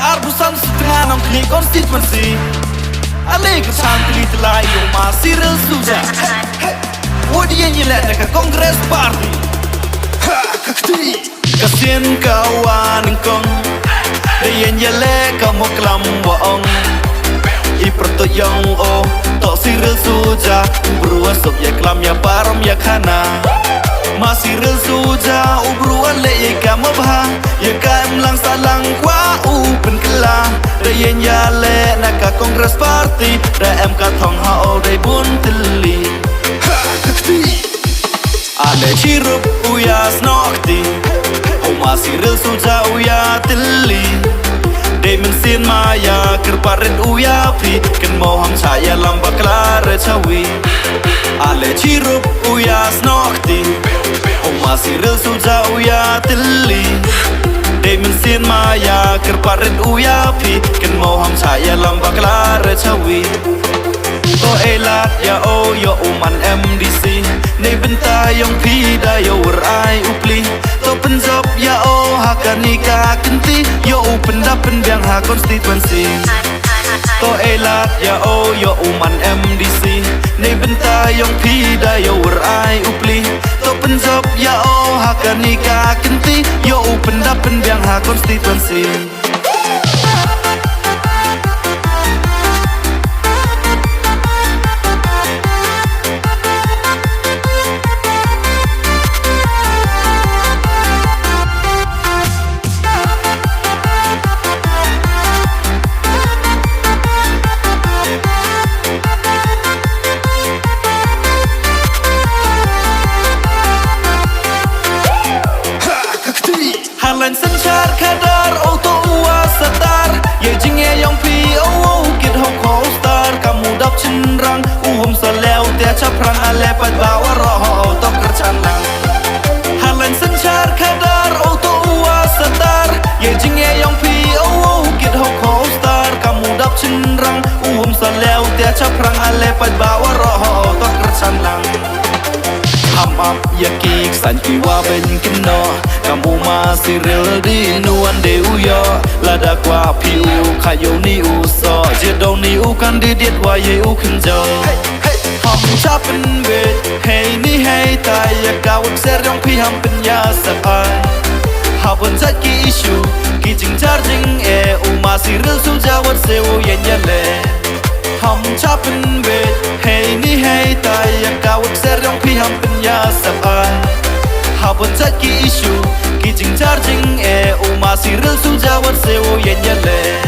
Arbusan setengah nong kini konstituensi Ale kesan kini telah yung masih resuja Wadian yelet dekat Kongres Parti Kasian kawan kong Dayan yelet kamu kelam waong Iperto yang oh Tok si resuja Ubruan sok ya kelam ya param ya kana Masih resuja Ubruan le ya kamu bah Ya kaim lang salang kwa upen kelah Dayan yale naka Kongres Parti Da em ka thong hao day bun tili Ale chirup uyas nokti O masih resuja uya tili Day mensin maya kerparin uya pi Ken moham saya lambak klare cawi Ale chirup uyas nokti O masih resuja uya tili Day mensin maya kerparin uya pi Ken moham saya lambak klare cawi To elat ya o yo uman MDC Nay benta yung pida yo werai upli To penjob ya o haka nikah kenti Yo pendapen biang ha konstituensi To elat ya o yo uman MDC Nay benta yung pida yo werai upli To penjob ya o haka nikah kenti Yo pendapen biang ha konstituensi Halan sanchar kadar auto uasatar Ye jinge yong pi o kid hong ko star Kamu dap cenrang sa leo tia caprang alepat bawa roho auto kercanang Halan sanchar kadar auto uasatar Ye jinge yong pi o kid hong ko star Kamu dap cenrang sa leo tia caprang alepat bawa roho auto kercanang Hamap yakik san kiwa ben kino Kamu masih real di nuan de uyo Lada kwa piu kayo ni uso Jedong ni u kandidat wa ye u kenjo Ham chapen bet Hey ni hey tay ya kawak ser yang pi ham penya sapai Habon zat ki isu Ki jing charging u masih real su jawat sewo yen yale Ham chapen bet Hey ni hey tay ya kawak ser yang pi ham penya sapai Habon zat ki isu Ki jing charging u masih real su jawat sewo yen yale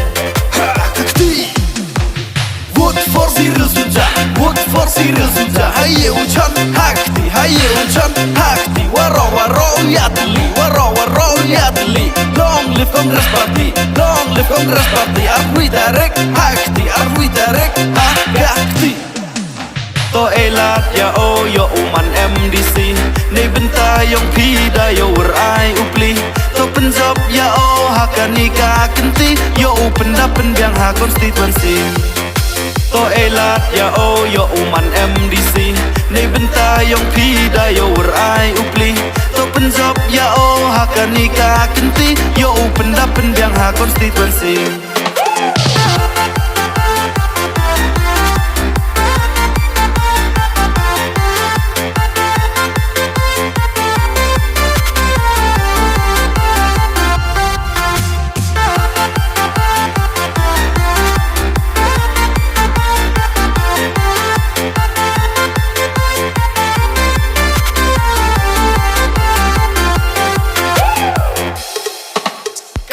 Vote for Cyril Suja Vote for Cyril Suja Haye ucan hakti Haye ucan hakti Waro waro yadli Waro waro yadli Long live Congress Party Long live Congress Party Arwi direct hakti Arwi direct hakti To elat ya o yo uman MDC Nay benta yung pida yo werai upli To penjob ya o haka nikah kenti Yo pendapen biang ha konstituensi To elat ya o yo uman MDC Nay benta yung pida yo werai upli To penjob ya o haka nikah kenti Yo pendapen biang ha konstituensi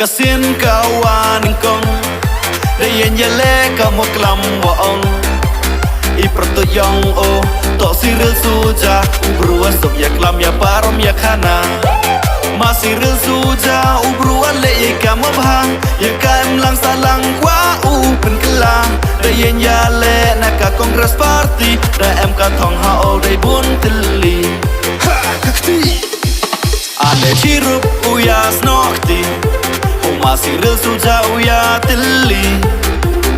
Kasian kawan kong Dayan yale kamu kelam waong Iperto yang o Tok si resuja Ubruan sok ya kelam ya param ya kana Masih resuja Ubruan le ya kamu bah Ya kaim lang salang kwa upen kelah Dayan yale naka Kongres Parti Da em ka thong hao day bun tili Ale chirup uyas nokti masih resu jauh ya teli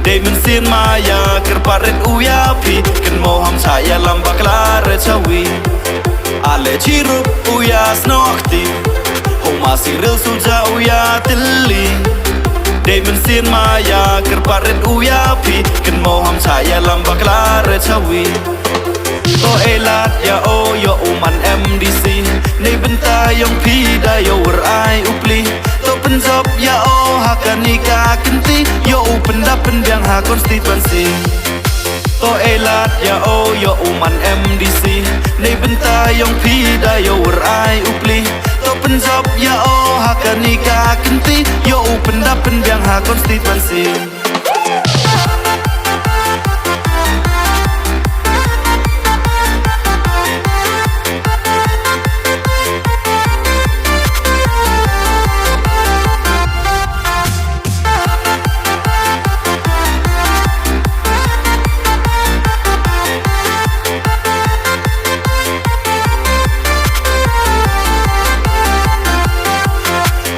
Day men sin maya kerparet uya pi Ken moham saya lambak lare cawi Ale cirup uya snokti Oh masih resu jauh ya teli Day men sin maya kerparet uya pi Ken moham saya lambak lare cawi To elat ya o yo uman MDC Nei benta yang pida yo werai upli To penjab ya o hakanika kenti Yo pendapen biang ha konstituensi To elat ya o yo uman MDC Nei benta yang pida yo werai upli To penjab ya o hakanika kenti Yo pendapen biang ha konstituensi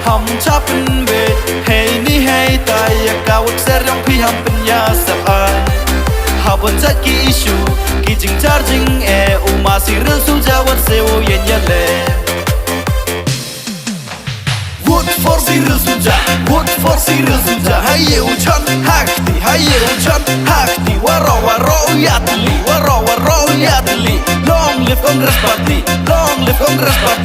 Hom chapen be hey ni hey tai ya kawat ser yang pi ham penya sapai habon chat ki issue ki jing charging masih resu jawat sewo yen yale Vote for Cyril Suja Vote for Cyril Suja haye uchan hakti waro ya deli Long live Congress Party Long live Congress Party